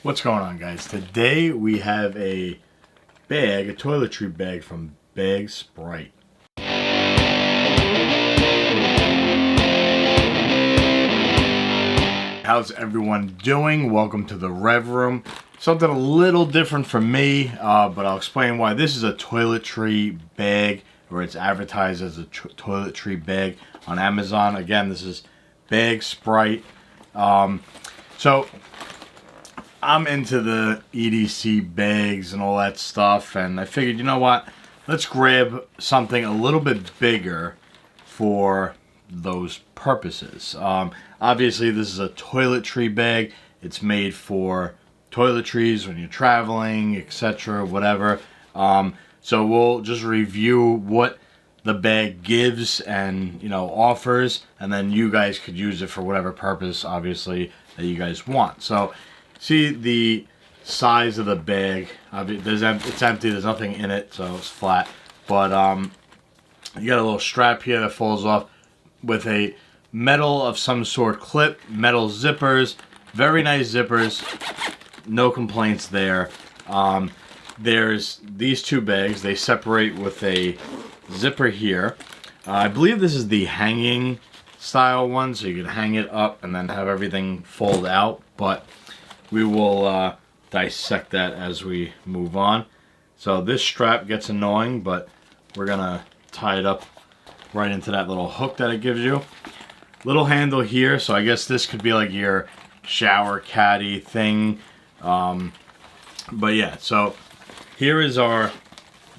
What's going on, guys? Today we have a bag, a toiletry bag from Bagsprite. How's everyone doing? Welcome to the Rev Room. Something a little different from me, but I'll explain why. This is a toiletry bag, or it's advertised as a toiletry bag on Amazon. Again, this is Bagsprite. So I'm into the EDC bags and all that stuff, and I figured, you know what, let's grab something a little bit bigger for those purposes. Obviously this is a toiletry bag. It's made for toiletries when you're traveling, etc., whatever. So we'll just review what the bag gives and, you know, offers, and then you guys could use it for whatever purpose, obviously, that you guys want. So see the size of the bag. It's empty, there's nothing in it, so it's flat. But you got a little strap here that falls off with a metal of some sort clip, metal zippers, very nice zippers, no complaints there. There's these two bags, they separate with a zipper here. I believe this is the hanging style one, so you can hang it up and then have everything fold out, but we will dissect that as we move on. So this strap gets annoying, but we're gonna tie it up right into that little hook that it gives you. Little handle here, so I guess this could be like your shower caddy thing. But yeah, so here is our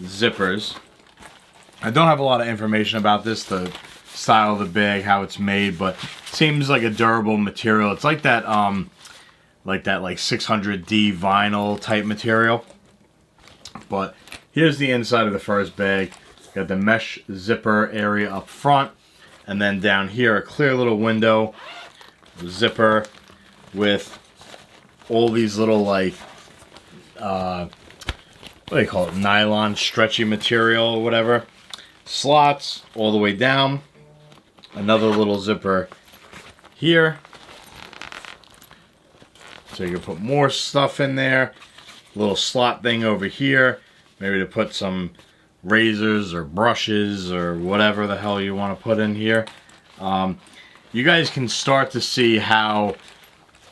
zippers. I don't have a lot of information about this, the style of the bag, how it's made, but it seems like a durable material. It's like that 600D vinyl type material. But here's the inside of the first bag. Got the mesh zipper area up front, and then down here a clear little window, zipper with all these little like what do they call it, nylon stretchy material or whatever, slots all the way down. Another little zipper here, so you can put more stuff in there. Little slot thing over here, maybe to put some razors or brushes or whatever the hell you want to put in here. You guys can start to see how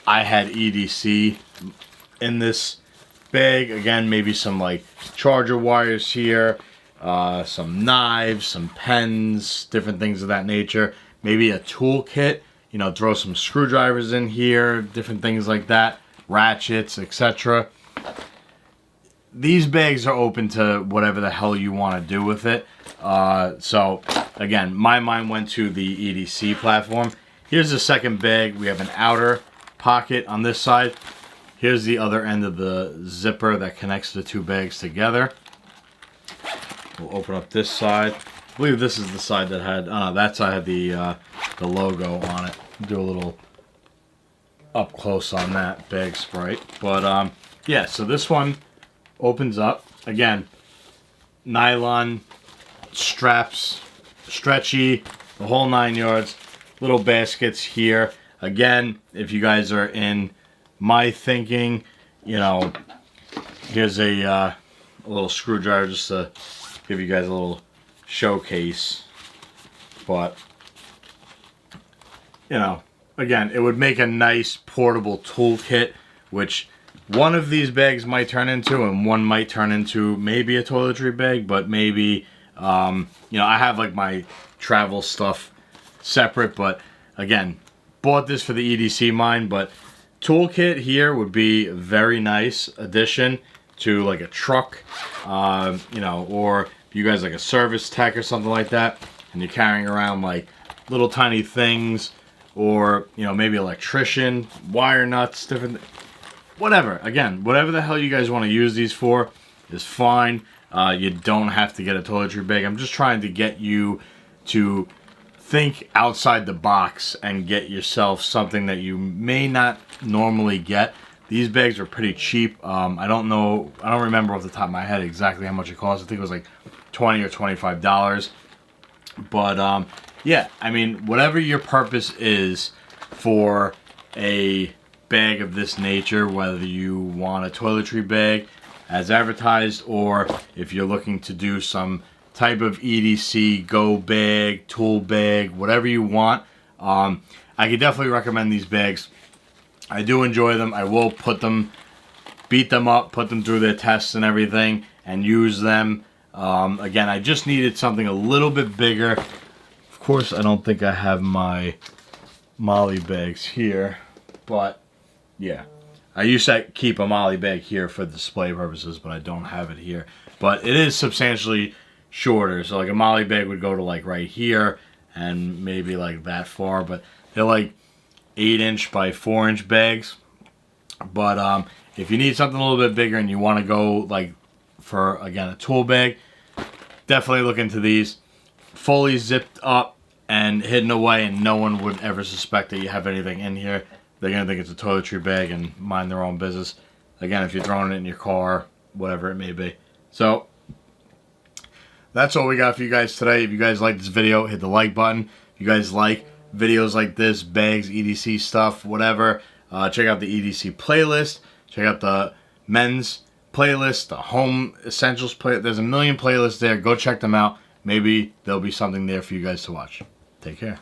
I had EDC in this bag. Again, maybe some like charger wires here, some knives, some pens, different things of that nature. Maybe a tool kit, you know, throw some screwdrivers in here, different things like that, ratchets, etc. These bags are open to whatever the hell you want to do with it. So again, my mind went to the EDC platform. Here's the second bag. We have an outer pocket on this side. Here's the other end of the zipper that connects the two bags together. We'll open up this side. I believe this is the side that had, that side had the logo on it. Do a little up close on that Bagsprite. But yeah, so this one opens up. Again, nylon straps, stretchy, the whole 9 yards. Little baskets here. Again, if you guys are in my thinking, you know, here's a little screwdriver just to give you guys a little showcase. But you know, again, it would make a nice portable toolkit, which one of these bags might turn into, and one might turn into maybe a toiletry bag, but maybe, you know, I have like my travel stuff separate, but again, bought this for the EDC mine, but toolkit here would be a very nice addition to like a truck, you know, or if you guys like a service tech or something like that, and you're carrying around like little tiny things, or, you know, maybe electrician, wire nuts, different, whatever. Again, whatever the hell you guys want to use these for is fine. You don't have to get a toiletry bag. I'm just trying to get you to think outside the box and get yourself something that you may not normally get. These bags are pretty cheap. I don't remember off the top of my head exactly how much it cost. I think it was like $20 or $25. But yeah, I mean, whatever your purpose is for a bag of this nature, whether you want a toiletry bag as advertised, or if you're looking to do some type of EDC, go bag, tool bag, whatever you want. I could definitely recommend these bags. I do enjoy them. I will beat them up, put them through their tests and everything, and use them. Again, I just needed something a little bit bigger. Of course, I don't think I have my Molly bags here, but yeah. I used to keep a Molly bag here for display purposes, but I don't have it here. But it is substantially shorter, so like a Molly bag would go to like right here and maybe like that far, but they're like 8-inch by 4-inch bags. But if you need something a little bit bigger and you want to go like for, again, a tool bag, definitely look into these. Fully zipped up and hidden away, and no one would ever suspect that you have anything in here. They're gonna think it's a toiletry bag and mind their own business. Again, if you're throwing it in your car, whatever it may be. So that's all we got for you guys today. If you guys like this video, hit the like button. If you guys like videos like this, bags, EDC stuff, whatever, check out the EDC playlist. Check out the men's playlist, the home essentials playlist. There's a million playlists there. Go check them out. Maybe there'll be something there for you guys to watch. Take care.